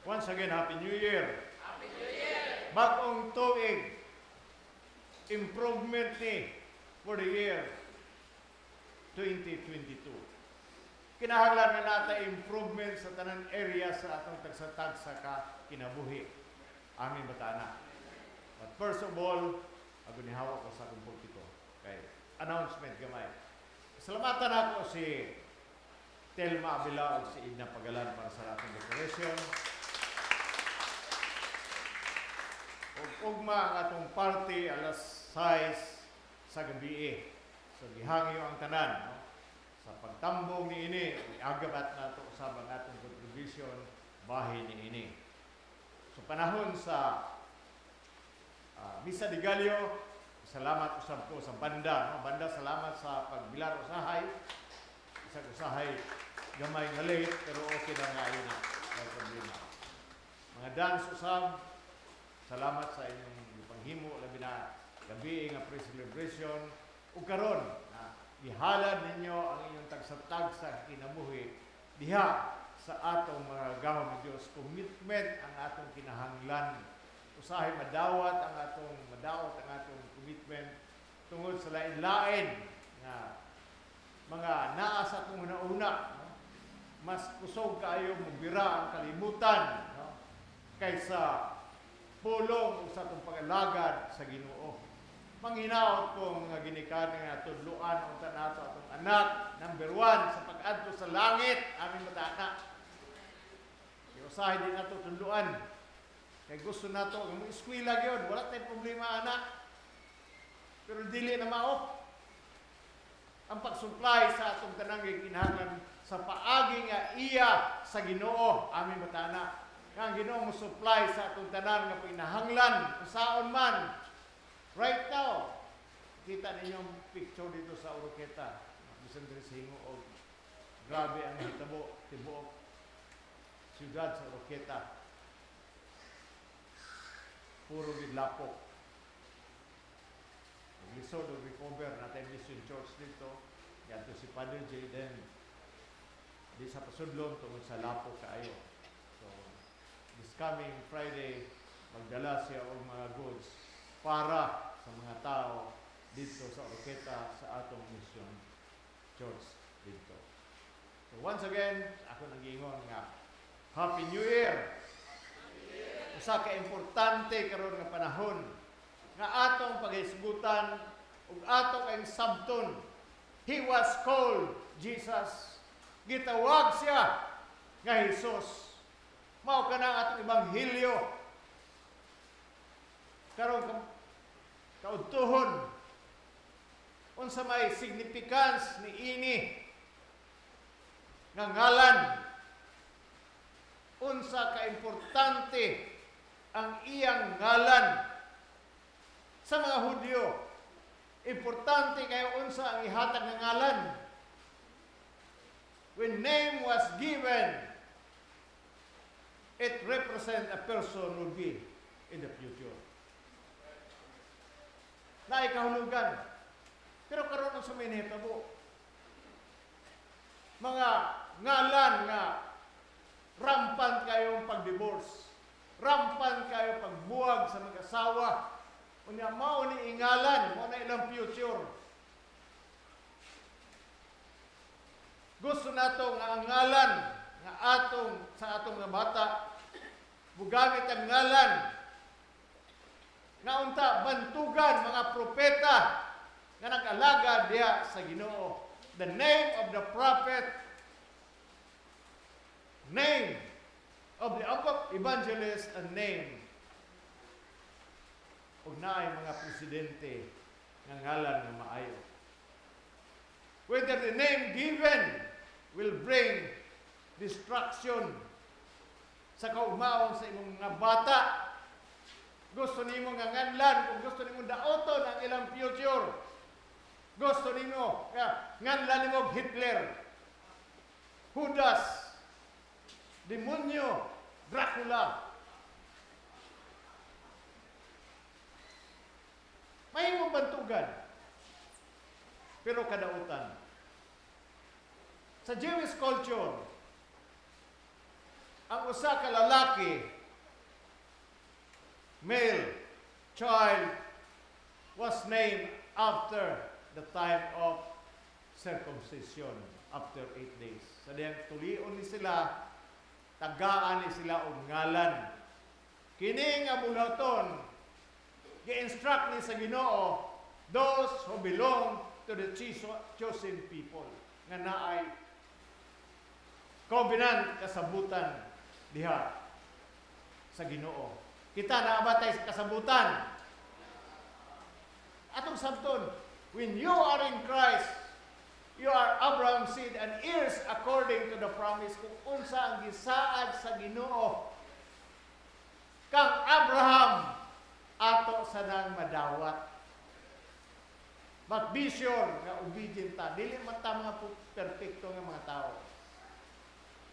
Once again, Happy New Year. Happy New Year! Bagong tuig. Improvement ni for the year 2022. Kinahanglan na natin improvement sa tanang area sa atong tagsatag sa kinabuhi. Aming batana. But first of all, ako nihawak ko sa akong pulpito. Okay. Announcement gamay. Salamatan ako si Telma Abilao si Idna Pagalan para sa ating decoration. Ugma ang atong party alas 6 sa gabi. So gihangyo ang tanan. No? Sa pagtambong ni ini, agabat na ito usab ang atong contribution bahin ni ini. So panahon sa Misa de Gallo, salamat usab ko sa banda. No? Banda, salamat sa pagbilar usahay. Isang usahay gamay nga late, pero okay na nga yun na. May problema. Mga dance usab, salamat sa inyong panghimo, labi na gabi nga pre-celebration. Ug karon, ihalad ninyo ang inyong tagsatag sa kinabuhi diha sa atong mga gahom ng Dios. Commitment ang atong kinahanglan. Usahay madaot ang atong commitment tungod sa lain-lain nga mga naa sa atong una-una. No? Mas kusog kaayo magbira ang kalimutan, no? Kaysa pulong sa atong pag-alagad sa Ginoo. Manghinaot kong ginikanan nga tudluan unta nato atong anak number 1 sa pag-adto sa langit aming matana. Usahay din nato tudluan. Kay gusto nato ang eskwela gyud, wala tay problema anak. Pero dili na mao. Ang pag-supply sa atong tanang kinahanglan sa paagi nga iya sa Ginoo aming matana. Nga ang Ginoo mo supply sa atong tanan nga kinahanglan usaon man. Right now, kita ninyong picture dito sa Oroqueta. Bisan diri sa hingo og grabe ang hitabo tibuok siyudad sa Oroqueta. Puro gidlapok. Lisod o recover natin Mission Church dito. Ganto si Father Jaden. Di sa pasudlong tungod sa lapok kaayo. So, this coming Friday, magdala siya og mga goods para sa mga tao dito sa Oroqueta sa atong Mission Church dito. So once again, ako nag-iingon nga Happy New Year! Usa ka importante karon nga panahon nga atong paghisgutan ug atong ang sabton. He was called Jesus. Gitawag siya nga HESUS. Mao kana atong ebanghelyo. Karon kaudtuhon unsa may significance ni ini nga ngalan, unsa ka importante ang iyang ngalan sa mga Hudyo. Importante kayo unsa ang ihatag nga ngalan. When name was given, it represent a person will be in the future. Na ikahulugan. Pero karon ang suminita po. Mga ngalan nga rampant kayong pag-divorce. Rampant kayo pagbuwag sa mag-asawa. Unya mao ni ingalan, mao na ilang future. Gusto nato nga ang ngalan nga sa atong mga bata bugamit ang ngalan nga unta bantugan mga propeta nga nag-alaga diha sa Ginoo. The name of the prophet, name of the evangelist, and name ug naay mga presidente nga ngalan nga maayo. Whether the name given will bring destruction sa kaugmaon sa imong mga bata. Gusto nimo nga nganlan, kung gusto nimo daoton ang ilang future. Gusto nimo nga nganlan nimo Hitler, Judas, demonyo, Dracula. Mahimong bantugan. Pero kadautan. Sa Jewish culture, ang usa ka lalaki, male child, was named after the time of circumcision, after 8 days. Sa diyang tulion ni sila, tagaan ni sila og ngalan. Kini nga buhaton, gi-instruct ni sa Ginoo, those who belong to the chosen people, nga naay covenant kasabutan diha sa Ginoo. Kita naabatay sa kasabutan. Atong sabton, when you are in Christ, you are Abraham's seed and heirs according to the promise. Kung unsa ang gisaad sa Ginoo, kang Abraham, ato sa nang madawat. But be sure nga obedient ta. Dili man ta mga perfecto nga mga tao.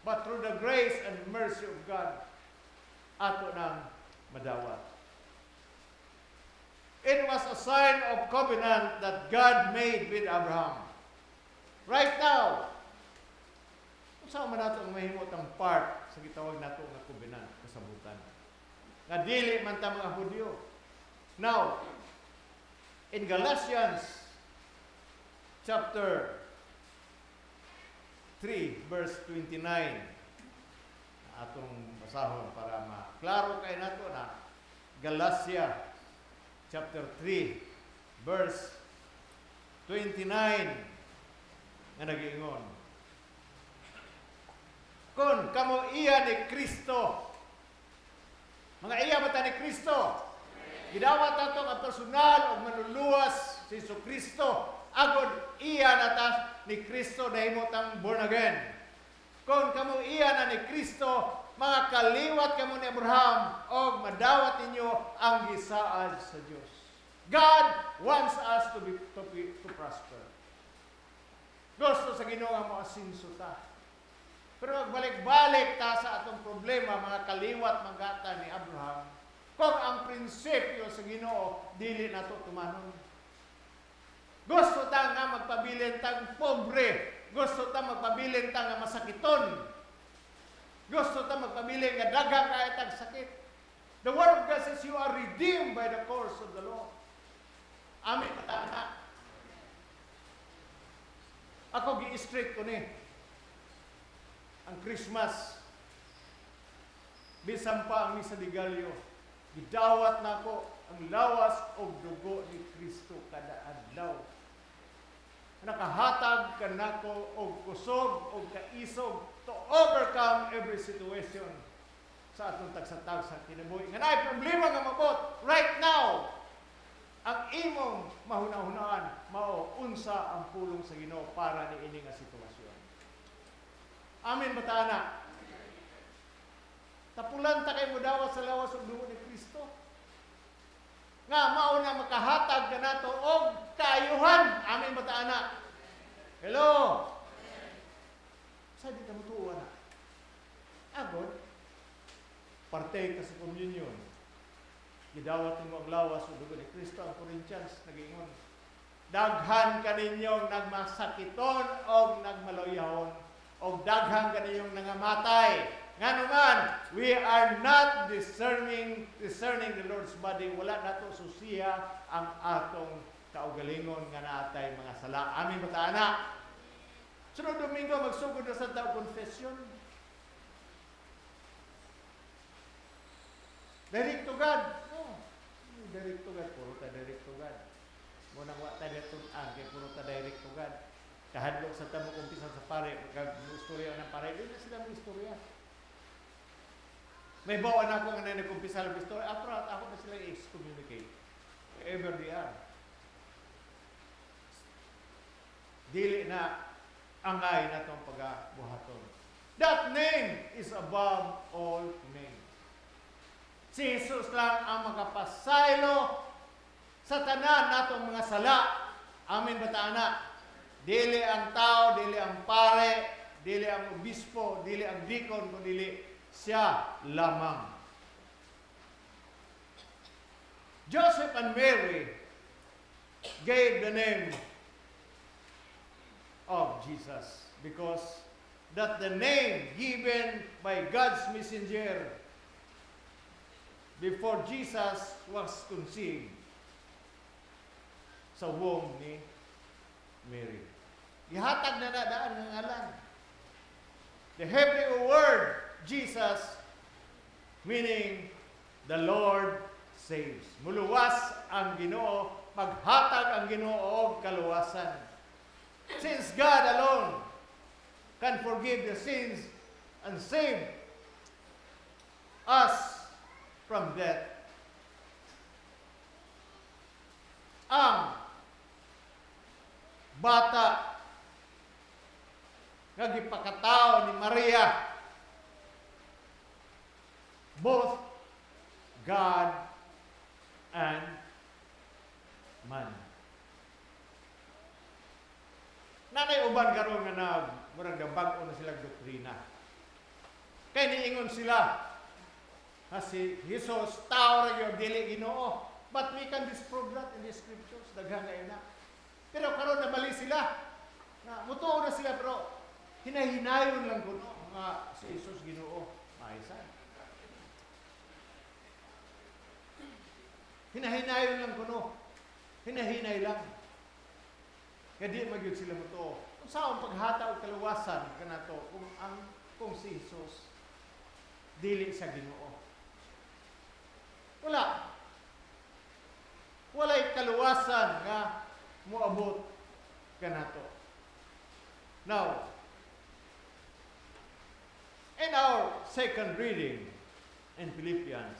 But through the grace and mercy of God, ato nang madawat. It was a sign of covenant that God made with Abraham. Right now, kung saan man nato ang mahimot ang part sa gitawag nato nga covenant, kasabutan. Nga dili man ta mga Hudyo. Now, in Galatians chapter 3, verse 29, atong basahon para maklaro kay nato na Galatia chapter 3, verse 29, nga nag-iingon, kung kamo iya ni Kristo, mga iya ba ta ni Kristo? Gidawat nato nga personal o manluluwas si Kristo, agod iya na ta ni Kristo na himotang born again. Kung kamo iya na ni Kristo, mga kaliwat kamo ni Abraham o madawat ninyo ang gisaad sa Dios. God wants us to prosper. Gusto sa Ginoo nga moasinso ta. Pero magbalik-balik ta sa atong problema, mga kaliwat magata ni Abraham, kung ang prinsipyo sa Ginoo dili nato tumanon. Gusto ta nga magpabilin tang pobre, gusto ta magpabilin ta nga masakiton, gusto ta magpabilin nga daghang kay tag sakit. The word of God says you are redeemed by the course of the law. Amen. Ako gi-strict ko ni ang Christmas, bisan pa ang misa de Gallo, gidawat na ko ang lawas o dugo ni Kristo kada adlaw. Nakahatag ka na ko og kusog o kaisog to overcome every situation sa atong tagsatag sa kinabuhi. Nga naay problema nga mabot right now, ang imong mahuna-hunaan mao unsa ang pulong sa Ginoo para ni ini nga sitwasyon. Amen ba ta na? Tapulan ta kay mudawat sa lawas ug dugo ni Kristo. Nga mao na makahatag ka nato og kaayuhan. Amen ba ta na? Hello. Sa di ta mutuwa na. Agod partay ka sa communion. Gidawat mo ang lawas ug dugo ni Kristo. Ang Corinthians nag-ingon, daghan kaninyong nagmasakiton og nagmaluyahon og daghan kaninyong nangamatay. Nganuman, we are not discerning the Lord's body. Wala nato susiya ang atong kaugalingon nga naatay mga sala. Amin ba ta ana? Sunod Domingo magsugod na sa taong confession. Direct to God. Direct to God. Puro ta direct to God. Munang wa ta direct to God. Kaya puro ta direct to God. Kahadlok sa tamo kumpisa sa pare. Mag-istorya ng pare. Doon na sila mag-istorya. May bawaan ako nga na nagkumpisa ng istorya. After ako na sila i-excommunicate. Wherever they are. Dili na angay na itong pagbuhaton. That name is above all names. Si Jesus lang ang makapasaylo sa tanan natong mga sala. Amin ba ta ana? Dili ang tao, dili ang pare, dili ang obispo, dili ang deacon, kundi siya lamang. Joseph and Mary gave the name of Jesus because that the name given by God's messenger before Jesus was conceived sa womb ni Mary. Ihatag na daan ng ngalan. The Hebrew word Jesus, meaning the Lord saves. Muluwas ang Ginoo, maghatag ang Ginoo og kaluwasan. Since God alone can forgive the sins and save us from death, ang bata nga gipakatao ni Maria, both God and man. Nanay uban karon nga murag bag-o na silang doktrina. Kay niingon sila ha si Jesus tao ra gyud dili Ginoo. But we can disprove that in the scriptures. Daghang nga ina. Pero karon nabali sila. Na mutuo na sila pero hinahinayon lang kuno nga si Jesus Ginoo. Maisan. Hinahinayon lang kuno. Hinahinay lang. Kaya di magyud sila mutuo. Kung saan paghata o kaluwasan kanato kung si Jesus dili sa Ginoo. Walay kaluwasan nga moabot kanato. Now, in our second reading in Philippians,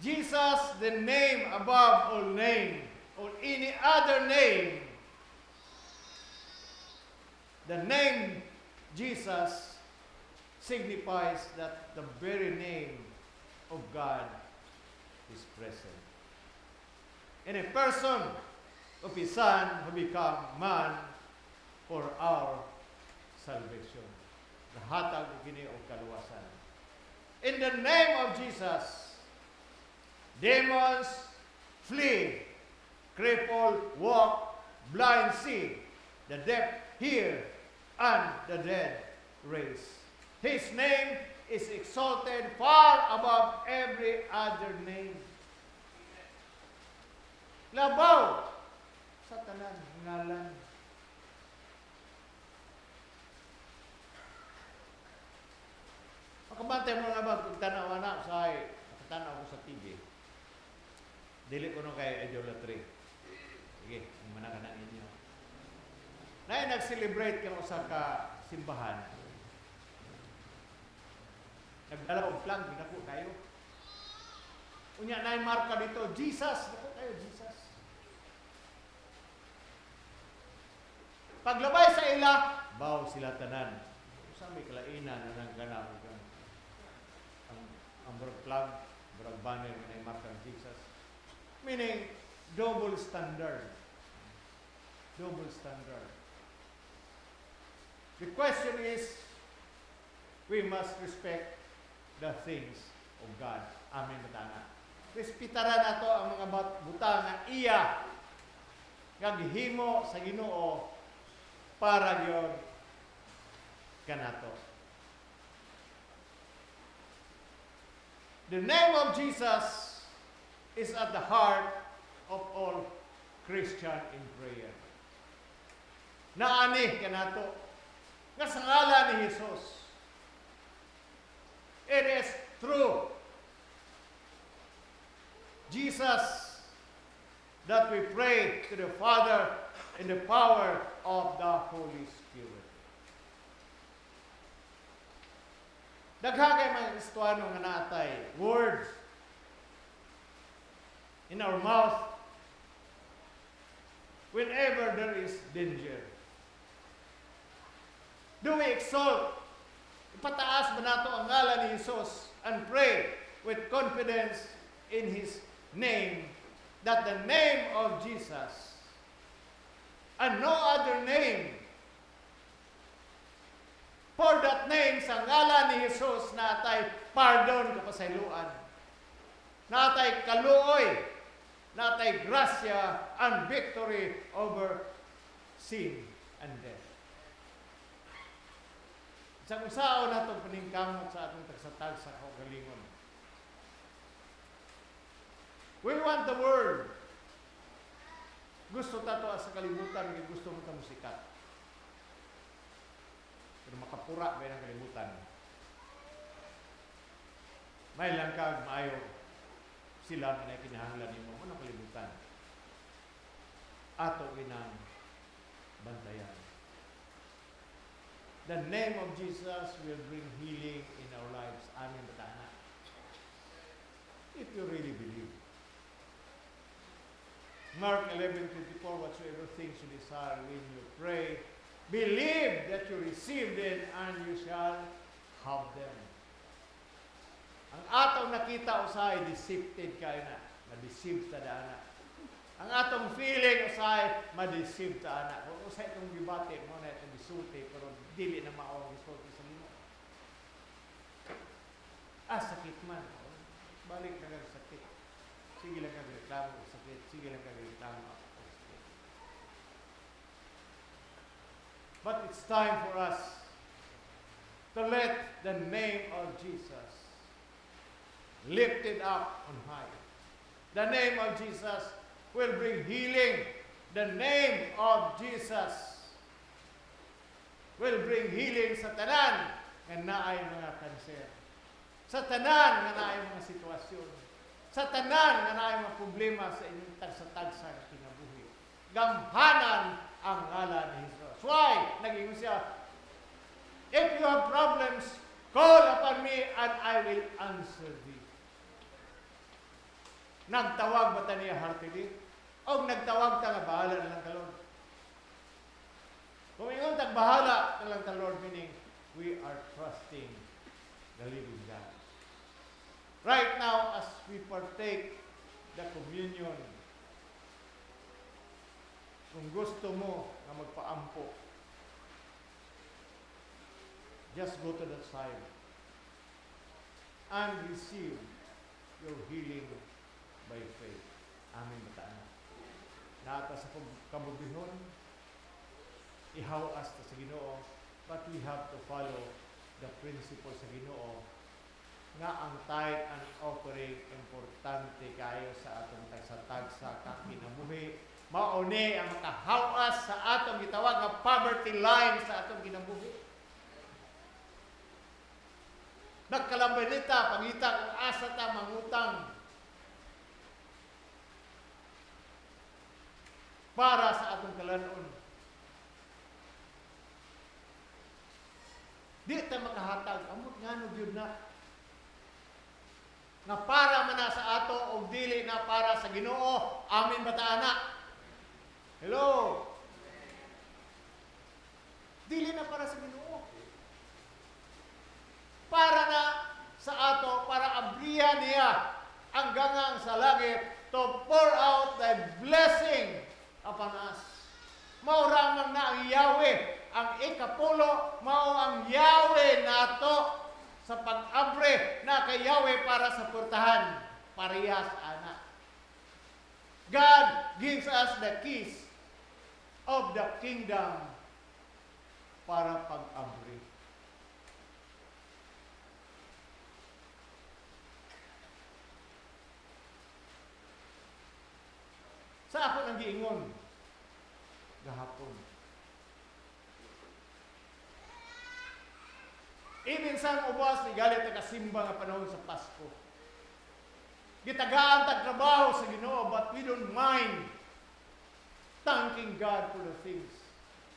Jesus, the name above all name, or any other name, the name Jesus signifies that the very name of God is present. In a person of His Son who become man for our salvation. Nahatag gini og kaluwasan. In the name of Jesus, demons flee, cripple walk, blind see, the deaf hear, and the dead raise. His name is exalted far above every other name. Labaw sa tanan ngalan. Makabantay mo nga ba kung tanaw na sa tanaw ko sa TV. Dili ko no kay idolatry. Sige, mana ka na ninyo. Na nag-celebrate ka sa simbahan. Nagdala og flag, ginako kayo. Unya na marka dito, Jesus, dako kayo Jesus. Paglabay sa ila, baw sila tanan. Sa may kalainan na nagganap ang flag, banner na marka ng Jesus. Meaning, double standard. Double standard. The question is, we must respect the things of God. Amen matana. Respetaran nato ang mga butang nga iya nga gihimo sa Ginoo para gyud kanato. The name of Jesus is at the heart of all Christian in prayer. Naani kanato nga sa ngalan ni Jesus. It is true. Jesus, that we pray to the Father in the power of the Holy Spirit. Daghagay mga Kristiyano nga natay words in our mouth whenever there is danger. Do we exalt, ipataas ba nato ang ngalan ni Jesus and pray with confidence in His name, that the name of Jesus and no other name, for that name sa ngalan ni Jesus natay pardon kapasayloan, natay kaluoy, natay grasya and victory over sin and death. Sa usao na itong paningkamot sa atong tagsatag sa kaugalingon. We want the world. Gusto tato sa kalibutan, gusto mo ta musikat. Pero makapura ba ng kalibutan? May lang kag maayo sila na kinahanglan nimo mo ng kalibutan. Ato ginang bantayan. The name of Jesus will bring healing in our lives. Amin ba tayo? If you really believe. Mark 11:24, whatsoever things you desire when you pray, believe that you receive them and you shall have them. Ang atong nakita usay, deceived kayo na. Na-deceive sa dana. Ang atong feeling usay, ma-deceive sa anak. Kung usay itong gibate mo na itong bisulti, pero dili na maawang bisulti sa limo. Sakit man. Balik na kang sakit. Sige lang kang reklamo sa sakit. Sige lang kang reklamo sa sakit. But it's time for us to let the name of Jesus lifted up on high. The name of Jesus will bring healing. The name of Jesus will bring healing sa tanan nga naay mga kanser. Sa tanan nga naay mga sitwasyon. Sa tanan nga naay mga problema sa inyong tagsa-tagsa na kinabuhi. Gamhanan ang ngalan ni Jesus. Why? Nag-ingon siya, if you have problems, call upon me and I will answer thee. Nagtawag ba ta niya heartily? O nagtawag ta nga bahala na lang ka Lord? Kung ingon tag bahala na lang ka Lord, meaning we are trusting the living God. Right now, as we partake the communion, kung gusto mo na magpaampo, just go to that side and receive your healing by faith. Amin ba tayo? Nata sa kabubihon, ihawas ta sa Ginoo, but we have to follow the principle sa Ginoo nga ang tithe and offering importante kayo sa atong tagsa-tagsa kakinabuhi. Mauni ang makahawas sa atong gitawag nga poverty line sa atong kinabuhi. Nagkalambanita, pangita kung asa ta mangutang para sa atong kalanon. Di ta makahatag, amot nga no gyud na. Nga para man na sa ato o dili na para sa Ginoo. Amin ba ta anak? Hello. Dili na para sa Ginoo. Para na sa ato, para abrihan niya ang gangang sa langit to pour out the blessing upon us. Mao ramang na ang Yahweh, ang ikapulo, mao ang Yahweh nato sa pag-abre na kay Yahweh para sa purtahan, parehas anak. God gives us the keys of the kingdom para pag-abre. Sa ako nang giingon gahapon. Even sa ubas ni galit nakasimba nga panahon sa Pasko. Gitagaan tag trabaho sa Ginoo, but we don't mind thanking God for the things.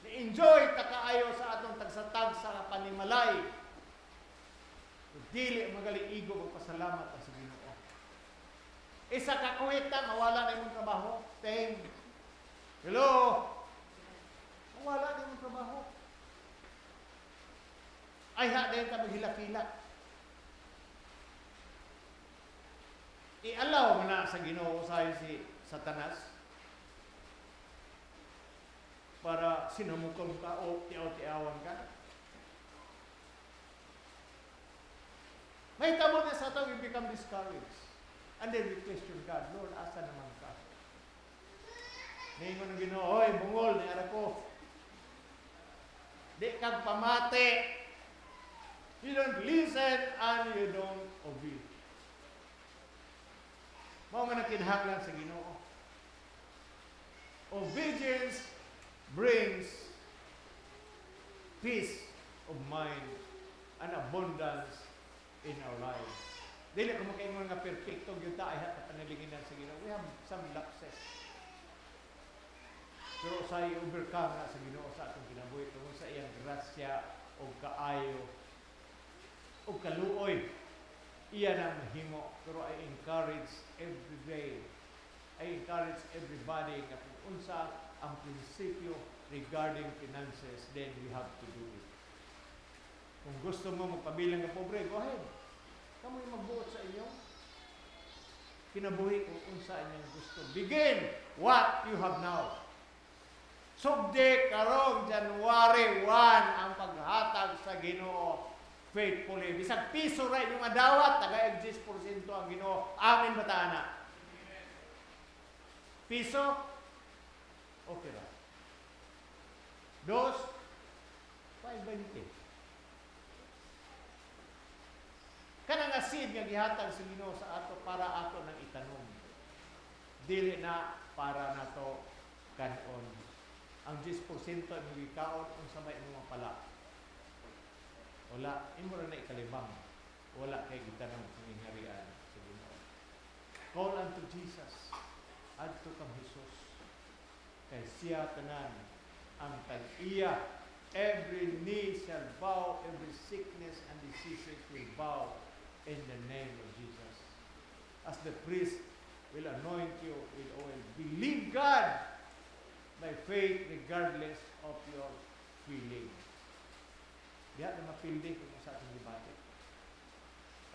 Ni-enjoy ta kaayo sa atong tagsatag sa panimalay. Dili magaliigo magpasalamat sa Ginoo. Isa ka kuwita mawala na imong trabaho. Hello. Mawala na imong trabaho. Ay din ka maghilak-hilak. I-allow mo na sa Ginoo usahay si Satanas para sinamukong ka o tiaw-tiawan ka. May tamo na sa ito, we become discouraged. And then we question God, Lord, asa naman ka? Ningon ng Ginoo, oy, bungol, niyara ko. Di kag pamate. You don't listen and you don't obey. Mao man ang kinahanglan sa Ginoo. Obedience brings peace of mind and abundance in our lives. Dili ko makaingon nga perfecto gyud ta ay hat panalinginan sa Ginoo. We have some lapses. Pero sa i-overcome na sa Ginoo sa atong kinabuhi tungod sa iyang grasya o kaayo o kaluoy. Iya na mahimo. Pero I encourage every day. I encourage everybody na kung unsa ang prinsipyo regarding finances, then we have to do it. Kung gusto mo magpabilang ng pobre, go ahead. Kamoy magbuot sa inyo. Kinabuhi kung unsa inyong gusto. Begin what you have now. Subject karong January 1 ang paghatag sa Ginoo faithfully. Bisag piso ra inyong adawat, tagay 10% ang Ginoo. Amin ba taana? Piso? Okay ra. Dos? 520. Kanang nga seed nga gihatag sa Ginoo sa ato para ato nang itanom. Dili na para nato kanon. Ang 10% ang gikaon unsa may imong pala. Wala, imo ra na ikalibang. Wala kay gitanong sa ingharian sa Ginoo. Call unto Jesus. Adto kang HESUS. Kay siya tanan ang tag-iya. Every knee shall bow, every sickness and diseases will bow in the name of Jesus. As the priest will anoint you with oil, believe God by faith regardless of your feeling. Diya na mapildi kung sa ating debate.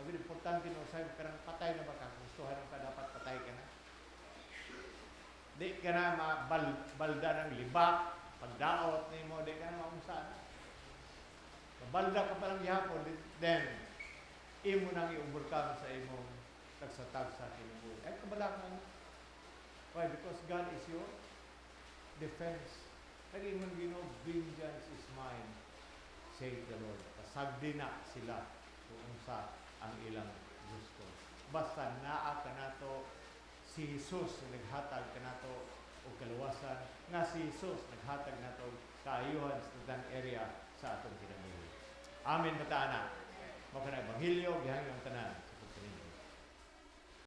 Ang importante no sa karang patay na baka gustuhan ka dapat patay ka na. Di ka na mabalda ng libak, pagdaot ni mo, di ka na maunsan. Mabalda ka pa lang gihapon, then imo nang i-overcome sa imong tagsa-tagsa kinabuhi. Ay kabalangan. Why? Because God is your defense. Nag-ingon Ginoo, vengeance is mine, saith the Lord. Kasagdi na sila kung unsa ang ilang gusto. Basta naa ka nato si HESUS na naghatag ka nato o kaluwasan, nga si HESUS naghatag nato kaayuhan sa tanang area sa atong kinabuhi. Amen ba taana? Mao kana ebanghelyo gihangyo ang tanan.